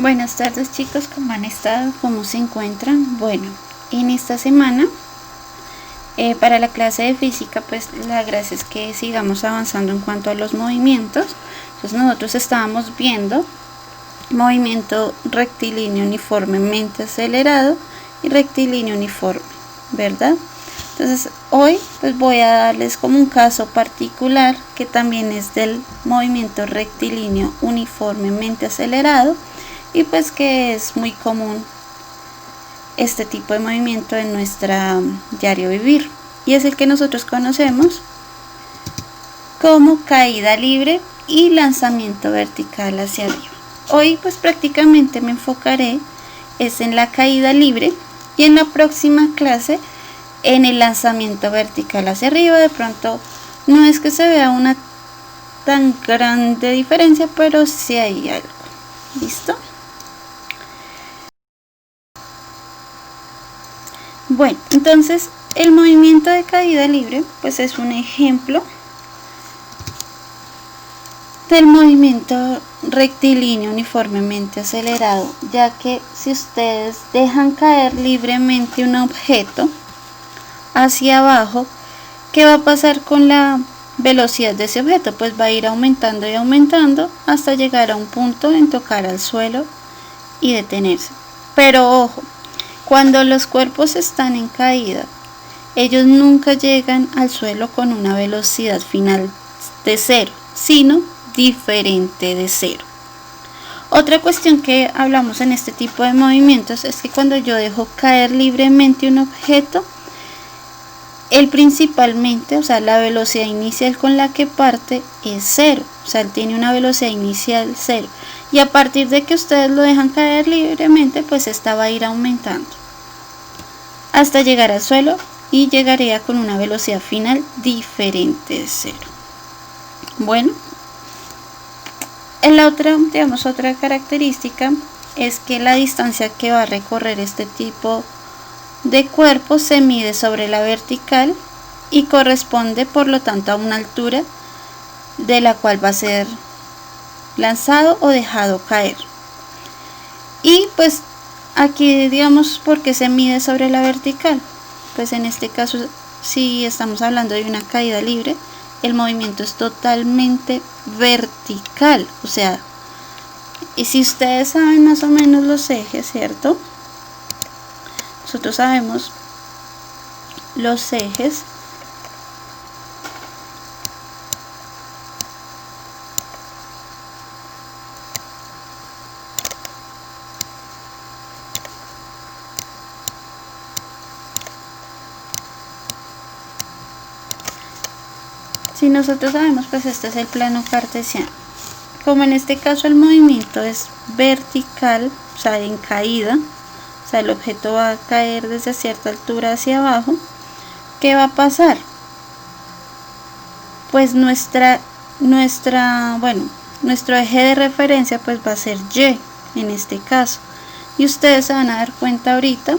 Buenas tardes chicos, ¿cómo han estado? ¿Cómo se encuentran? Bueno, en esta semana para la clase de física pues la gracia es que sigamos avanzando en cuanto a los movimientos. Entonces nosotros estábamos viendo movimiento rectilíneo uniformemente acelerado y rectilíneo uniforme, ¿verdad? Entonces hoy pues voy a darles como un caso particular que también es del movimiento rectilíneo uniformemente acelerado y pues que es muy común este tipo de movimiento en nuestra diario vivir, y es el que nosotros conocemos como caída libre y lanzamiento vertical hacia arriba. Hoy pues prácticamente me enfocaré en la caída libre y en la próxima clase en el lanzamiento vertical hacia arriba. De pronto no es que se vea una tan grande diferencia, pero sí hay algo. ¿Listo? Bueno, entonces el movimiento de caída libre pues es un ejemplo del movimiento rectilíneo uniformemente acelerado, ya que si ustedes dejan caer libremente un objeto hacia abajo, ¿qué va a pasar con la velocidad de ese objeto? Pues va a ir aumentando y aumentando hasta llegar a un punto en tocar al suelo y detenerse. Pero ojo, cuando los cuerpos están en caída, ellos nunca llegan al suelo con una velocidad final de cero, sino diferente de cero. Otra cuestión que hablamos en este tipo de movimientos es que cuando yo dejo caer libremente un objeto, él principalmente, o sea, la velocidad inicial con la que parte es cero, o sea, él tiene una velocidad inicial cero, y a partir de que ustedes lo dejan caer libremente, pues esta va a ir aumentando hasta llegar al suelo y llegaría con una velocidad final diferente de cero. Bueno, en la otra, digamos, otra característica es que la distancia que va a recorrer este tipo de cuerpo se mide sobre la vertical y corresponde por lo tanto a una altura de la cual va a ser lanzado o dejado caer. Y pues aquí digamos, ¿por qué se mide sobre la vertical? Pues en este caso, si estamos hablando de una caída libre, el movimiento es totalmente vertical, o sea, y si ustedes saben más o menos los ejes, ¿cierto? Nosotros sabemos los ejes si nosotros sabemos, pues este es el plano cartesiano. Como en este caso el movimiento es vertical, o sea, en caída, o sea, el objeto va a caer desde cierta altura hacia abajo, ¿qué va a pasar? Pues nuestro eje de referencia pues va a ser Y en este caso, y ustedes se van a dar cuenta ahorita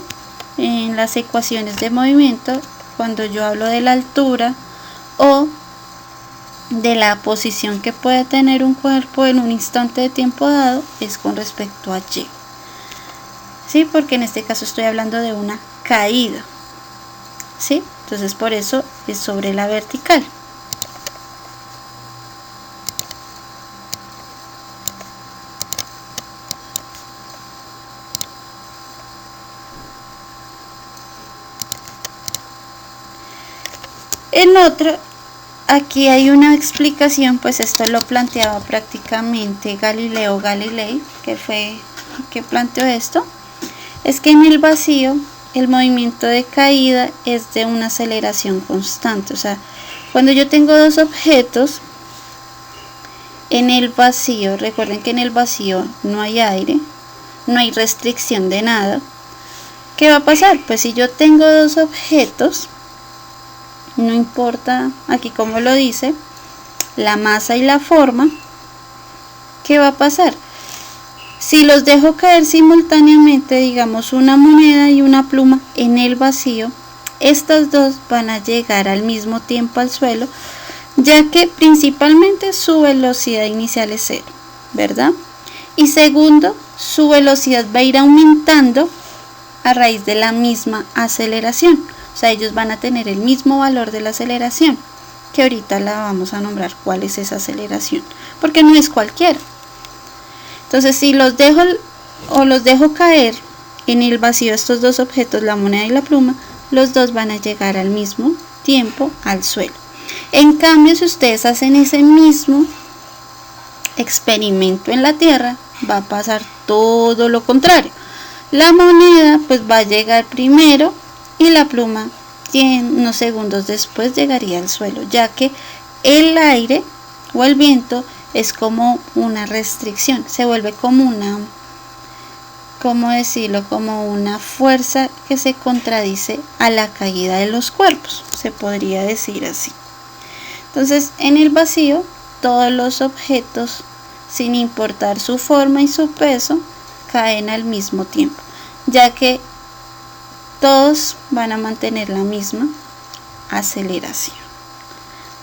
en las ecuaciones de movimiento cuando yo hablo de la altura o de la posición que puede tener un cuerpo en un instante de tiempo dado es con respecto a Y, ¿sí? Porque en este caso estoy hablando de una caída, ¿sí? Entonces por eso es sobre la vertical. En otro, aquí hay una explicación, pues esto lo planteaba prácticamente Galileo Galilei, que fue el que planteó esto, es que en el vacío el movimiento de caída es de una aceleración constante, o sea, cuando yo tengo dos objetos en el vacío, recuerden que en el vacío no hay aire, no hay restricción de nada, ¿qué va a pasar? Pues si yo tengo dos objetos, no importa aquí como lo dice, la masa y la forma, ¿qué va a pasar? Si los dejo caer simultáneamente, digamos una moneda y una pluma en el vacío, estas dos van a llegar al mismo tiempo al suelo, ya que principalmente su velocidad inicial es cero, ¿verdad? Y segundo, su velocidad va a ir aumentando a raíz de la misma aceleración. O sea, ellos van a tener el mismo valor de la aceleración, que ahorita la vamos a nombrar cuál es esa aceleración, porque no es cualquiera. Entonces, si los dejo caer en el vacío estos dos objetos, la moneda y la pluma, los dos van a llegar al mismo tiempo al suelo. En cambio, si ustedes hacen ese mismo experimento en la Tierra, va a pasar todo lo contrario. La moneda pues va a llegar primero y la pluma unos segundos después llegaría al suelo, ya que el aire o el viento es como una restricción, se vuelve como una, ¿cómo decirlo?, como una fuerza que se contradice a la caída de los cuerpos, se podría decir así. Entonces, en el vacío, todos los objetos, sin importar su forma y su peso, caen al mismo tiempo, ya que todos van a mantener la misma aceleración.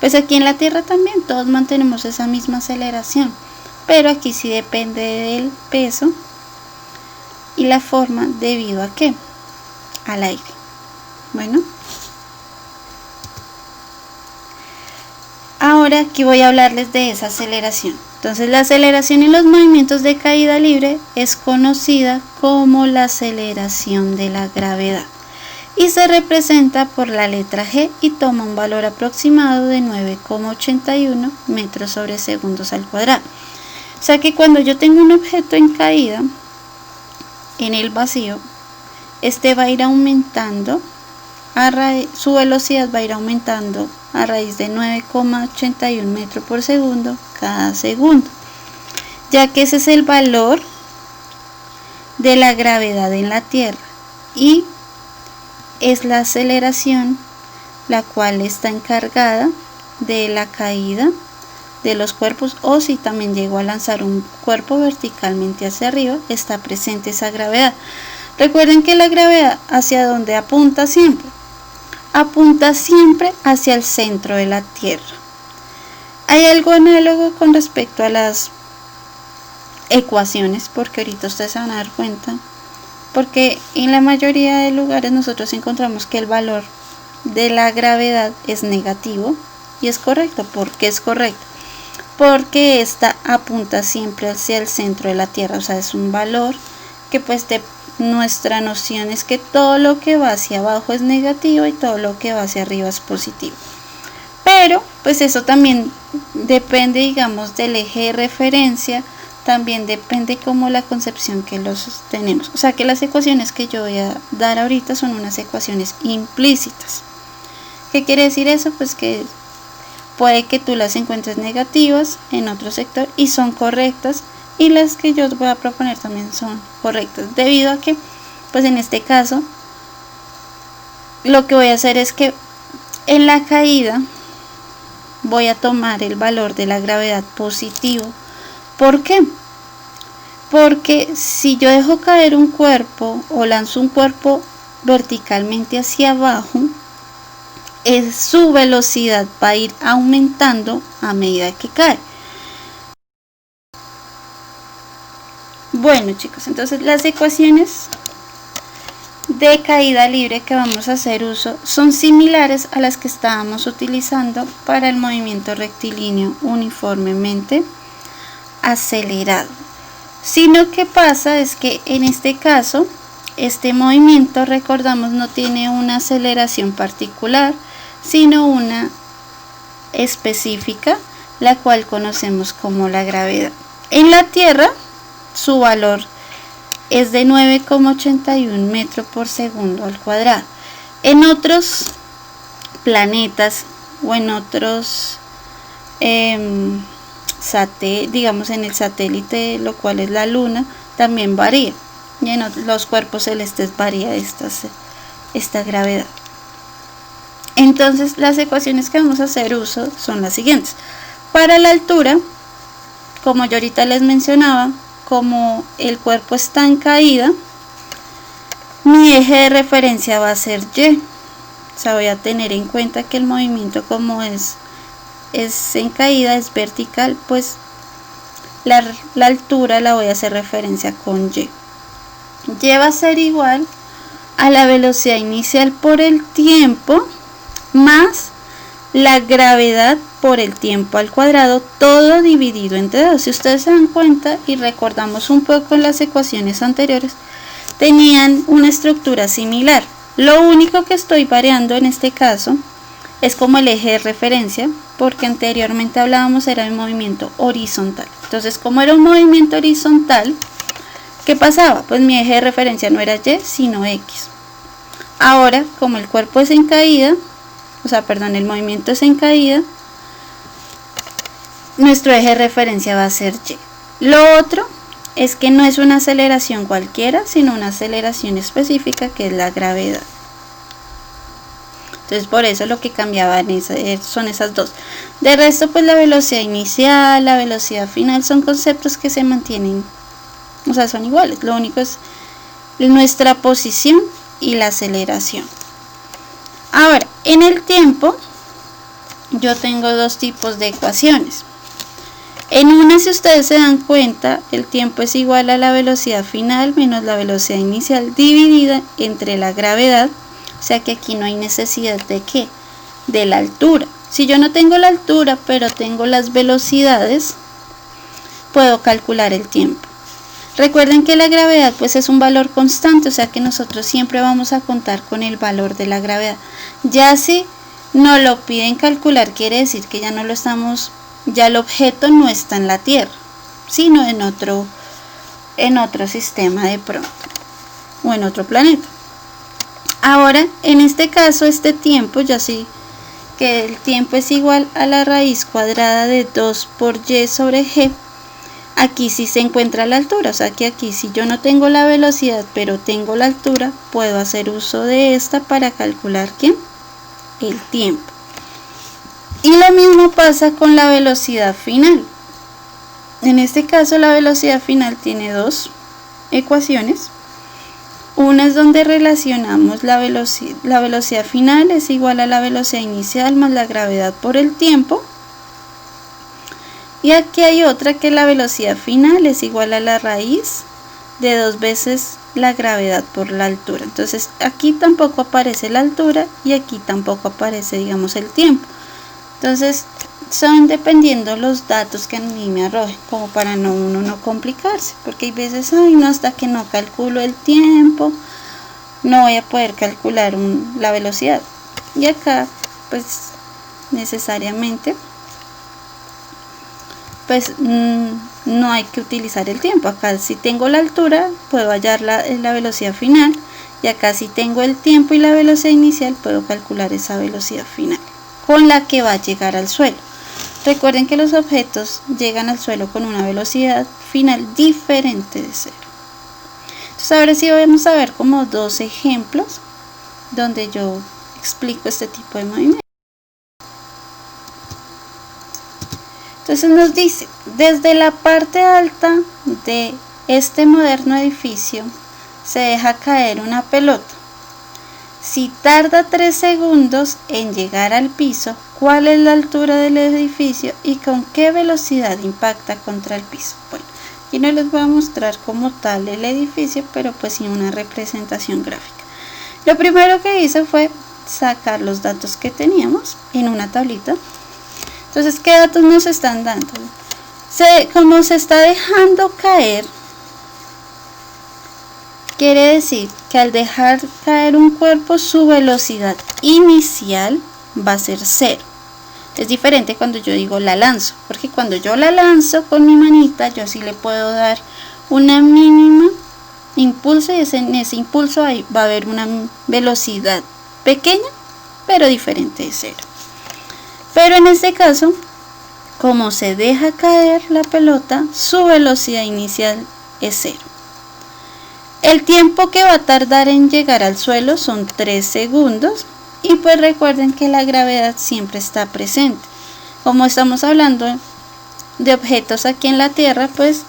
Pues aquí en la Tierra también todos mantenemos esa misma aceleración, pero aquí sí depende del peso y la forma, debido a ¿qué? Al aire. Bueno, ahora aquí voy a hablarles de esa aceleración. Entonces, la aceleración en los movimientos de caída libre es conocida como la aceleración de la gravedad y se representa por la letra G y toma un valor aproximado de 9,81 metros sobre segundos al cuadrado. O sea que cuando yo tengo un objeto en caída en el vacío, este va a ir aumentando, su velocidad va a ir aumentando a raíz de 9,81 metros por segundo cada segundo, ya que ese es el valor de la gravedad en la Tierra y es la aceleración la cual está encargada de la caída de los cuerpos, o si también llego a lanzar un cuerpo verticalmente hacia arriba, está presente esa gravedad. Recuerden que la gravedad, ¿hacia dónde apunta siempre? Apunta siempre hacia el centro de la Tierra. Hay algo análogo con respecto a las ecuaciones, porque ahorita ustedes se van a dar cuenta, porque en la mayoría de lugares nosotros encontramos que el valor de la gravedad es negativo, y es correcto. ¿Por qué es correcto? Porque esta apunta siempre hacia el centro de la Tierra, o sea, es un valor que pues nuestra noción es que todo lo que va hacia abajo es negativo y todo lo que va hacia arriba es positivo. Pero pues eso también depende, digamos, del eje de referencia, también depende como la concepción que los tenemos. O sea que las ecuaciones que yo voy a dar ahorita son unas ecuaciones implícitas. ¿Qué quiere decir eso? Pues que puede que tú las encuentres negativas en otro sector y son correctas, y las que yo voy a proponer también son correctas, debido a que pues en este caso lo que voy a hacer es que en la caída voy a tomar el valor de la gravedad positivo. ¿Por qué? Porque si yo dejo caer un cuerpo o lanzo un cuerpo verticalmente hacia abajo, su velocidad va a ir aumentando a medida que cae. Bueno, chicos, entonces las ecuaciones de caída libre que vamos a hacer uso son similares a las que estábamos utilizando para el movimiento rectilíneo uniformemente acelerado, sino que pasa es que en este caso este movimiento, recordamos, no tiene una aceleración particular, sino una específica, la cual conocemos como la gravedad. En la Tierra su valor es de 9,81 metros por segundo al cuadrado. En otros planetas o en otros digamos en el satélite, lo cual es la Luna, también varía, y en los cuerpos celestes varía esta gravedad. Entonces las ecuaciones que vamos a hacer uso son las siguientes. Para la altura, como yo ahorita les mencionaba, como el cuerpo está en caída, mi eje de referencia va a ser Y. O sea, voy a tener en cuenta que el movimiento, como es en caída, es vertical, pues la altura la voy a hacer referencia con y. Y va a ser igual a la velocidad inicial por el tiempo más la gravedad por el tiempo al cuadrado, todo dividido entre 2. Si ustedes se dan cuenta y recordamos un poco en las ecuaciones anteriores, tenían una estructura similar. Lo único que estoy variando en este caso es como el eje de referencia, porque anteriormente hablábamos era el movimiento horizontal. Entonces, como era un movimiento horizontal, ¿qué pasaba? Pues mi eje de referencia no era y, sino x. Ahora, como el cuerpo es en caída, el movimiento es en caída, nuestro eje de referencia va a ser y. Lo otro es que no es una aceleración cualquiera, sino una aceleración específica, que es la gravedad. Entonces, por eso lo que cambiaban son esas dos. De resto, pues la velocidad inicial, la velocidad final son conceptos que se mantienen, son iguales. Lo único es nuestra posición y la aceleración. Ahora, en el tiempo, yo tengo dos tipos de ecuaciones. En una, si ustedes se dan cuenta, el tiempo es igual a la velocidad final menos la velocidad inicial dividida entre la gravedad. O sea que aquí no hay necesidad de ¿qué? De la altura. Si yo no tengo la altura, pero tengo las velocidades, puedo calcular el tiempo. Recuerden que la gravedad pues es un valor constante, o sea que nosotros siempre vamos a contar con el valor de la gravedad. Ya si nos lo piden calcular, quiere decir que ya no lo estamos, ya el objeto no está en la Tierra, sino en otro sistema de pronto, o en otro planeta. Ahora, en este caso, este tiempo, ya sí que el tiempo es igual a la raíz cuadrada de 2 por y sobre g. Aquí sí se encuentra la altura, o sea que aquí si yo no tengo la velocidad pero tengo la altura, puedo hacer uso de esta para calcular ¿qué? El tiempo. Y lo mismo pasa con la velocidad final. En este caso la velocidad final tiene dos ecuaciones. Una es donde relacionamos la velocidad final es igual a la velocidad inicial más la gravedad por el tiempo. Y aquí hay otra que la velocidad final es igual a la raíz de 2 veces la gravedad por la altura. Entonces aquí tampoco aparece la altura y aquí tampoco aparece, digamos, el tiempo. Entonces son dependiendo los datos que a mí me arrojen, como para uno no complicarse, porque hay veces, hasta que no calculo el tiempo, no voy a poder calcular la velocidad. Y acá, pues, necesariamente, pues, no hay que utilizar el tiempo. Acá si tengo la altura, puedo hallar la velocidad final, y acá si tengo el tiempo y la velocidad inicial, puedo calcular esa velocidad final, con la que va a llegar al suelo. Recuerden que los objetos llegan al suelo con una velocidad final diferente de cero. Entonces ahora sí vamos a ver como dos ejemplos donde yo explico este tipo de movimiento. Entonces nos dice, desde la parte alta de este moderno edificio se deja caer una pelota. Si tarda 3 segundos en llegar al piso, ¿cuál es la altura del edificio y con qué velocidad impacta contra el piso? Bueno, aquí no les voy a mostrar como tal el edificio, pero pues sí una representación gráfica. Lo primero que hice fue sacar los datos que teníamos en una tablita. Entonces, ¿qué datos nos están dando? Como se está dejando caer, quiere decir que al dejar caer un cuerpo, su velocidad inicial va a ser 0. Es diferente cuando yo digo la lanzo, porque cuando yo la lanzo con mi manita, yo sí le puedo dar una mínima impulso, y en ese impulso ahí va a haber una velocidad pequeña, pero diferente de 0. Pero en este caso, como se deja caer la pelota, su velocidad inicial es 0. El tiempo que va a tardar en llegar al suelo son 3 segundos. Y pues recuerden que la gravedad siempre está presente. Como estamos hablando de objetos aquí en la Tierra, pues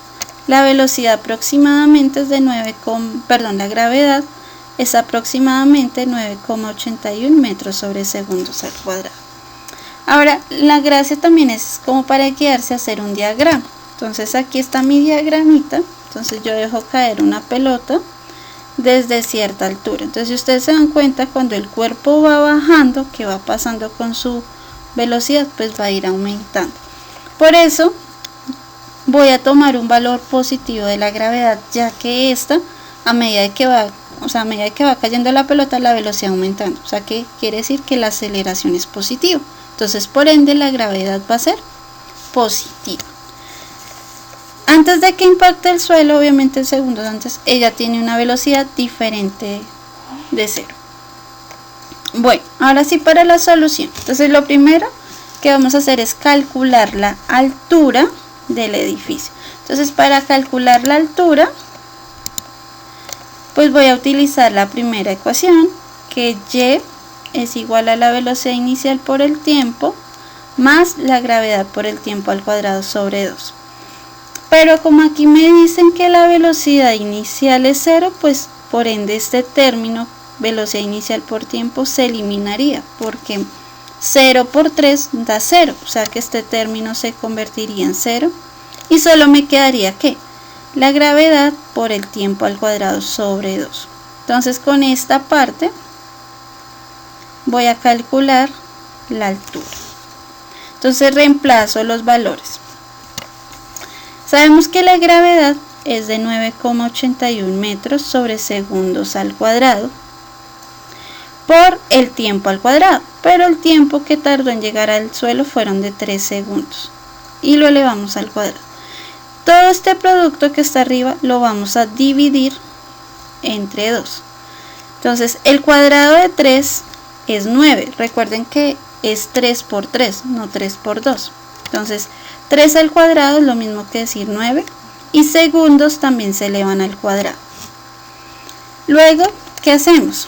la velocidad aproximadamente es de la gravedad es aproximadamente 9,81 metros sobre segundos al cuadrado. Ahora, la gracia también es como para guiarse a hacer un diagrama. Entonces aquí está mi diagramita. Entonces yo dejo caer una pelota desde cierta altura. Entonces si ustedes se dan cuenta, cuando el cuerpo va bajando, que va pasando con su velocidad, pues va a ir aumentando. Por eso voy a tomar un valor positivo de la gravedad, ya que esta, a medida que va cayendo la pelota, la velocidad aumentando. O sea que quiere decir que la aceleración es positiva. Entonces por ende la gravedad va a ser positiva. Antes de que impacte el suelo, obviamente segundos antes, ella tiene una velocidad diferente de 0. Bueno, ahora sí para la solución. Entonces lo primero que vamos a hacer es calcular la altura del edificio. Entonces para calcular la altura, pues voy a utilizar la primera ecuación, que y es igual a la velocidad inicial por el tiempo más la gravedad por el tiempo al cuadrado sobre 2. Pero como aquí me dicen que la velocidad inicial es 0, pues por ende este término, velocidad inicial por tiempo, se eliminaría, porque 0 por 3 da 0, o sea que este término se convertiría en 0, y solo me quedaría ¿qué? La gravedad por el tiempo al cuadrado sobre 2. Entonces con esta parte voy a calcular la altura. Entonces reemplazo los valores. Sabemos que la gravedad es de 9,81 metros sobre segundos al cuadrado por el tiempo al cuadrado, pero el tiempo que tardó en llegar al suelo fueron de 3 segundos y lo elevamos al cuadrado. Todo este producto que está arriba lo vamos a dividir entre 2. Entonces el cuadrado de 3 es 9. Recuerden que es 3 por 3, no 3 por 2. Entonces 3 al cuadrado es lo mismo que decir 9. Y segundos también se elevan al cuadrado. Luego, ¿qué hacemos?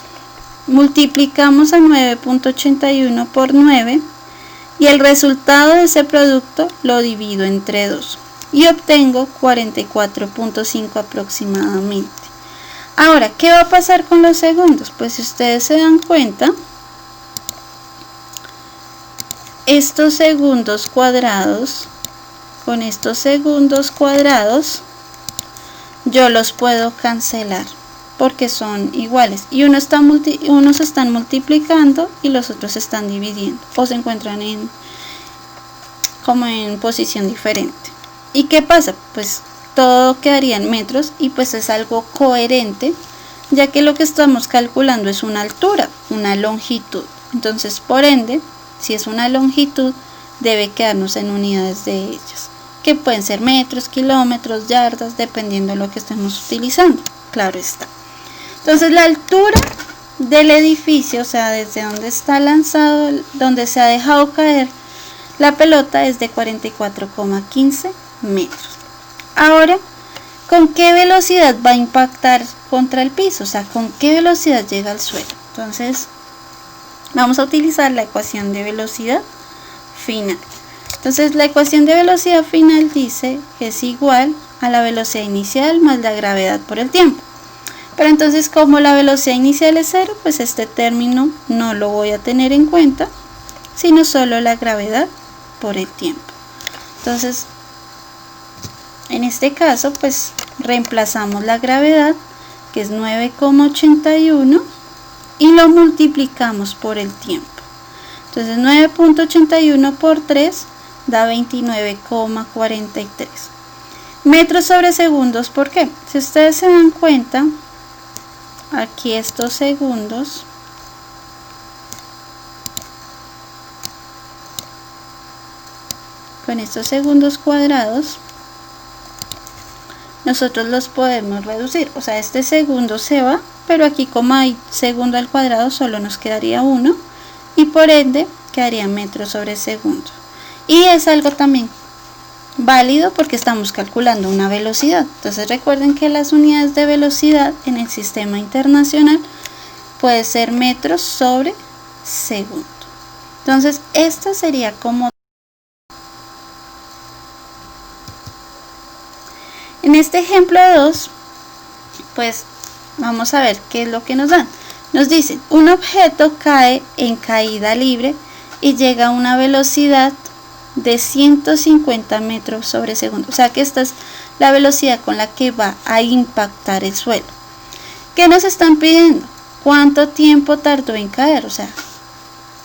Multiplicamos a 9.81 por 9. Y el resultado de ese producto lo divido entre 2. Y obtengo 44.5 aproximadamente. Ahora, ¿qué va a pasar con los segundos? Pues si ustedes se dan cuenta, estos segundos cuadrados, con estos segundos cuadrados, yo los puedo cancelar porque son iguales. Y unos se están multiplicando y los otros se están dividiendo. O se encuentran como en posición diferente. ¿Y qué pasa? Pues todo quedaría en metros y pues es algo coherente, ya que lo que estamos calculando es una altura, una longitud. Entonces, por ende, si es una longitud, debe quedarnos en unidades de ellas, que pueden ser metros, kilómetros, yardas, dependiendo de lo que estemos utilizando. Claro está. Entonces, la altura del edificio, o sea, desde donde está lanzado, donde se ha dejado caer la pelota, es de 44,15 metros. Ahora, ¿con qué velocidad va a impactar contra el piso? O sea, ¿con qué velocidad llega al suelo? Entonces, vamos a utilizar la ecuación de velocidad final. Entonces, la ecuación de velocidad final dice que es igual a la velocidad inicial más la gravedad por el tiempo. Pero entonces, como la velocidad inicial es 0, pues este término no lo voy a tener en cuenta, sino solo la gravedad por el tiempo. Entonces, en este caso, pues reemplazamos la gravedad, que es 9,81, y lo multiplicamos por el tiempo. Entonces 9.81 por 3 da 29,43 metros sobre segundos. ¿Por qué? Si ustedes se dan cuenta, aquí estos segundos con estos segundos cuadrados nosotros los podemos reducir, o sea, este segundo se va, pero aquí como hay segundo al cuadrado solo nos quedaría 1 y por ende quedaría metros sobre segundo. Y es algo también válido porque estamos calculando una velocidad. Entonces recuerden que las unidades de velocidad en el sistema internacional puede ser metros sobre segundo. Entonces esta sería como en este ejemplo 2, pues vamos a ver qué es lo que nos dan. Nos dicen, un objeto cae en caída libre y llega a una velocidad de 150 metros sobre segundo. O sea que esta es la velocidad con la que va a impactar el suelo. ¿Qué nos están pidiendo? ¿Cuánto tiempo tardó en caer? O sea,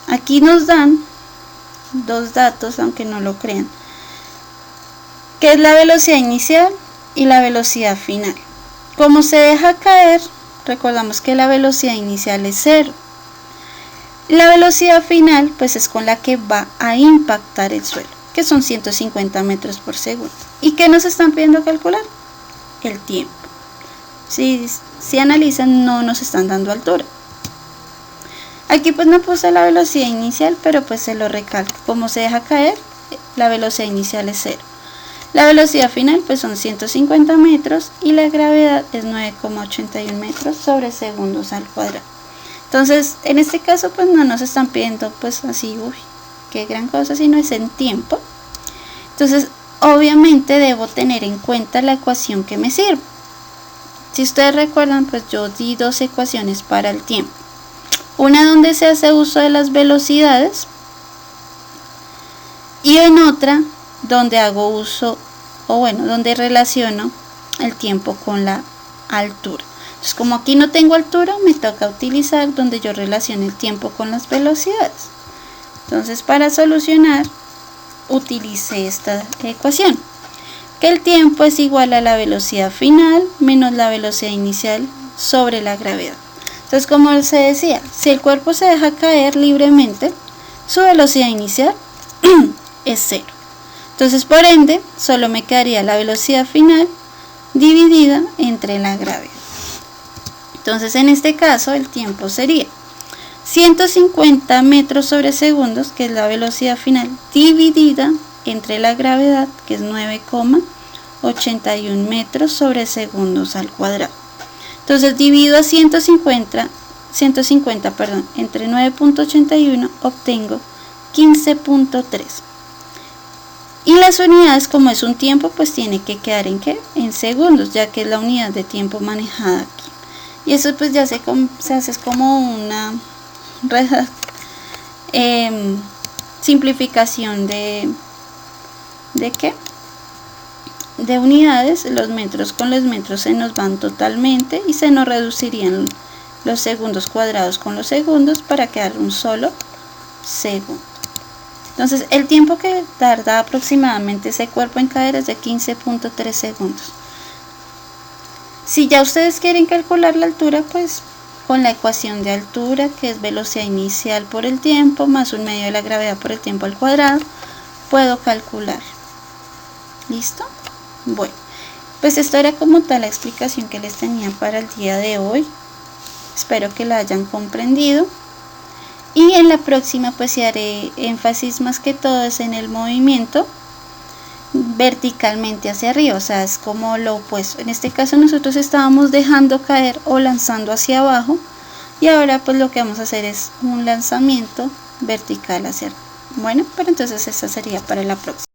aquí nos dan dos datos, aunque no lo crean, que es la velocidad inicial y la velocidad final. Como se deja caer, recordamos que la velocidad inicial es 0. La velocidad final pues es con la que va a impactar el suelo, que son 150 metros por segundo. ¿Y qué nos están pidiendo calcular? El tiempo. Si analizan, no nos están dando altura. Aquí pues no puse la velocidad inicial, pero pues se lo recalco. Como se deja caer, la velocidad inicial es 0. La velocidad final pues son 150 metros y la gravedad es 9,81 metros sobre segundos al cuadrado. Entonces, en este caso pues no nos están pidiendo pues así, uy, qué gran cosa, sino es en tiempo. Entonces, obviamente debo tener en cuenta la ecuación que me sirve. Si ustedes recuerdan, pues yo di dos ecuaciones para el tiempo. Una donde se hace uso de las velocidades y en otra donde hago uso, donde relaciono el tiempo con la altura. Entonces, como aquí no tengo altura, me toca utilizar donde yo relacione el tiempo con las velocidades. Entonces, para solucionar, utilicé esta ecuación, que el tiempo es igual a la velocidad final menos la velocidad inicial sobre la gravedad. Entonces, como se decía, si el cuerpo se deja caer libremente, su velocidad inicial es 0. Entonces, por ende, solo me quedaría la velocidad final dividida entre la gravedad. Entonces, en este caso, el tiempo sería 150 metros sobre segundos, que es la velocidad final, dividida entre la gravedad, que es 9,81 metros sobre segundos al cuadrado. Entonces, divido a 150 entre 9,81, obtengo 15,3. Y las unidades, como es un tiempo, pues tiene que quedar en ¿qué? En segundos, ya que es la unidad de tiempo manejada aquí. Y eso pues ya se hace como una simplificación de ¿qué? De unidades. Los metros con los metros se nos van totalmente y se nos reducirían los segundos cuadrados con los segundos para quedar un solo segundo. Entonces el tiempo que tarda aproximadamente ese cuerpo en caer es de 15,3 segundos. Si ya ustedes quieren calcular la altura, pues con la ecuación de altura, que es velocidad inicial por el tiempo más 1 medio de la gravedad por el tiempo al cuadrado, puedo calcular. ¿Listo? Bueno, pues esto era como tal la explicación que les tenía para el día de hoy. Espero que la hayan comprendido. Y en la próxima pues sí haré énfasis más que todo es en el movimiento verticalmente hacia arriba, o sea, es como lo opuesto. En este caso nosotros estábamos dejando caer o lanzando hacia abajo, y ahora pues lo que vamos a hacer es un lanzamiento vertical hacia arriba. Bueno, pero entonces esta sería para la próxima.